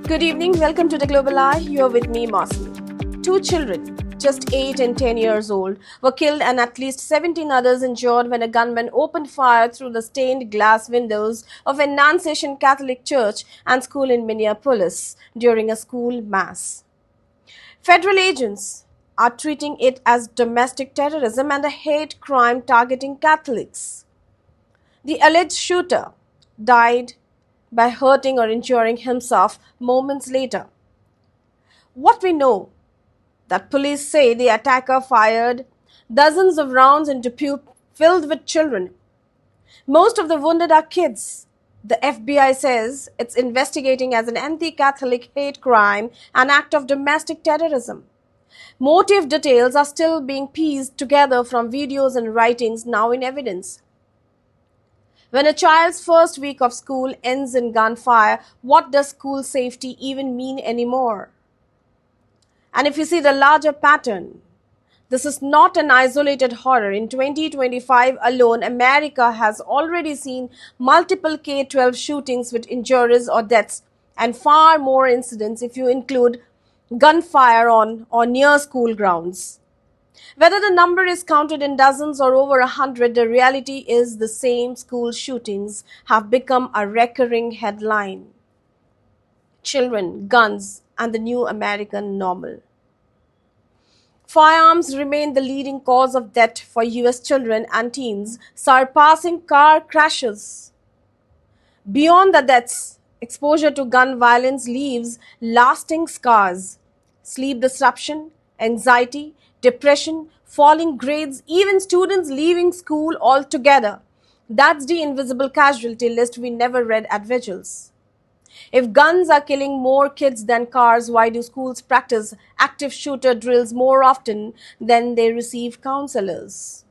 Good evening, welcome to the Global Eye. You're with me, Mosmi. Two children, just 8 and 10 years old, were killed and at least 17 others injured when a gunman opened fire through the stained glass windows of an Annunciation Catholic church and school in Minneapolis during a school mass. Federal agents are treating it as domestic terrorism and a hate crime targeting Catholics. The alleged shooter died by hurting or injuring himself moments later. What we know that police say the attacker fired dozens of rounds into pew filled with children. Most of the wounded are kids. The FBI says it's investigating as an anti-Catholic hate crime, an act of domestic terrorism. Motive details are still being pieced together from videos and writings now in evidence. When a child's first week of school ends in gunfire, what does school safety even mean anymore? And if you see the larger pattern, this is not an isolated horror. In 2025 alone, America has already seen multiple K-12 shootings with injuries or deaths, and far more incidents if you include gunfire on or near school grounds. Whether the number is counted in dozens or over 100, the reality is the same: school shootings have become a recurring headline. Children, guns, and the new American normal. Firearms remain the leading cause of death for US children and teens, surpassing car crashes. Beyond the deaths, exposure to gun violence leaves lasting scars: sleep disruption, anxiety, depression, falling grades, even students leaving school altogether. That's the invisible casualty list we never read at vigils. If guns are killing more kids than cars, why do schools practice active shooter drills more often than they receive counselors?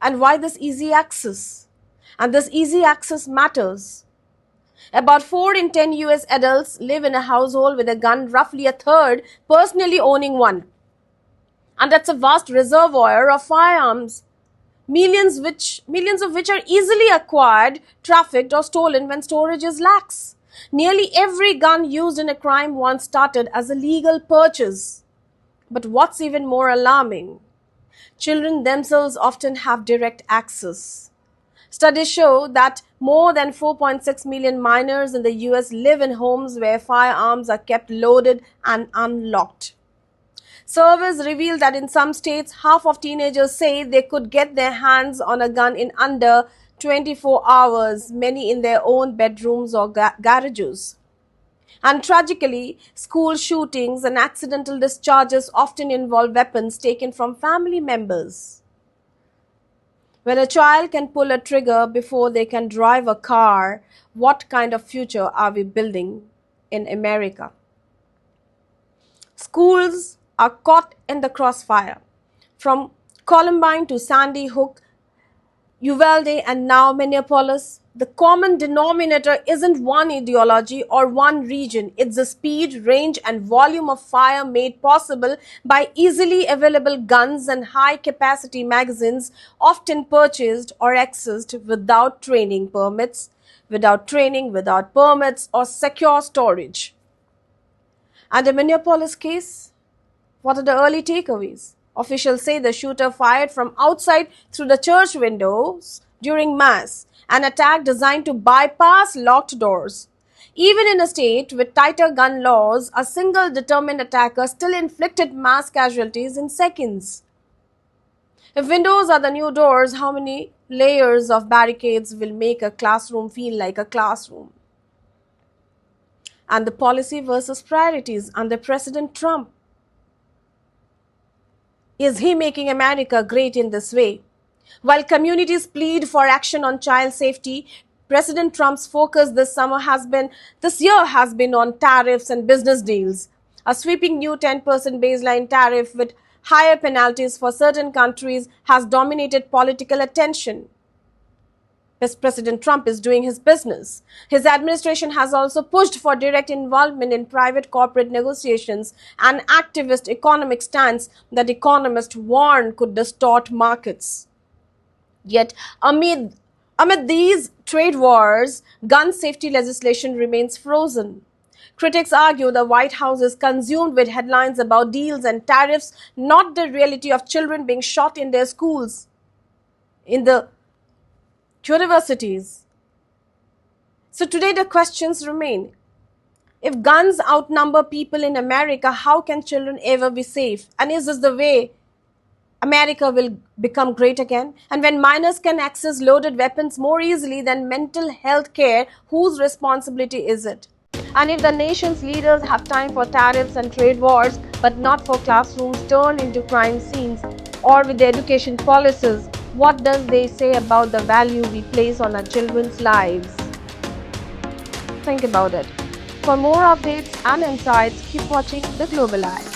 And why this easy access? And this easy access matters. About 4 in 10 US adults live in a household with a gun, roughly a third personally owning one. And that's a vast reservoir of firearms, millions of which are easily acquired, trafficked, or stolen when storage is lax. Nearly every gun used in a crime once started as a legal purchase. But what's even more alarming, children themselves often have direct access. Studies show that more than 4.6 million minors in the US live in homes where firearms are kept loaded and unlocked. Surveys reveal that in some states, half of teenagers say they could get their hands on a gun in under 24 hours, many in their own bedrooms or garages. And tragically, school shootings and accidental discharges often involve weapons taken from family members. When a child can pull a trigger before they can drive a car, what kind of future are we building in America? Schools are caught in the crossfire. From Columbine to Sandy Hook, Uvalde, and now Minneapolis, the common denominator isn't one ideology or one region. It's the speed, range, and volume of fire made possible by easily available guns and high-capacity magazines, often purchased or accessed without training, without permits, or secure storage. And the Minneapolis case? What are the early takeaways? Officials say the shooter fired from outside through the church windows during mass, an attack designed to bypass locked doors. Even in a state with tighter gun laws, a single determined attacker still inflicted mass casualties in seconds. If windows are the new doors, how many layers of barricades will make a classroom feel like a classroom? And the policy versus priorities under President Trump. Is he making America great in this way? While communities plead for action on child safety, President Trump's focus this year has been on tariffs and business deals. A sweeping new 10% baseline tariff with higher penalties for certain countries has dominated political attention. As President Trump is doing his business, his administration has also pushed for direct involvement in private corporate negotiations, an activist economic stance that economists warn could distort markets. Yet, amid these trade wars, gun safety legislation remains frozen. Critics argue the White House is consumed with headlines about deals and tariffs, not the reality of children being shot in their schools, in the universities. So today the questions remain. If guns outnumber people in America, how can children ever be safe? And is this the way America will become great again? And when minors can access loaded weapons more easily than mental health care, whose responsibility is it? And if the nation's leaders have time for tariffs and trade wars, but not for classrooms turned into crime scenes, or with their education policies, what does they say about the value we place on our children's lives? Think about it. For more updates and insights, keep watching The Global Eye.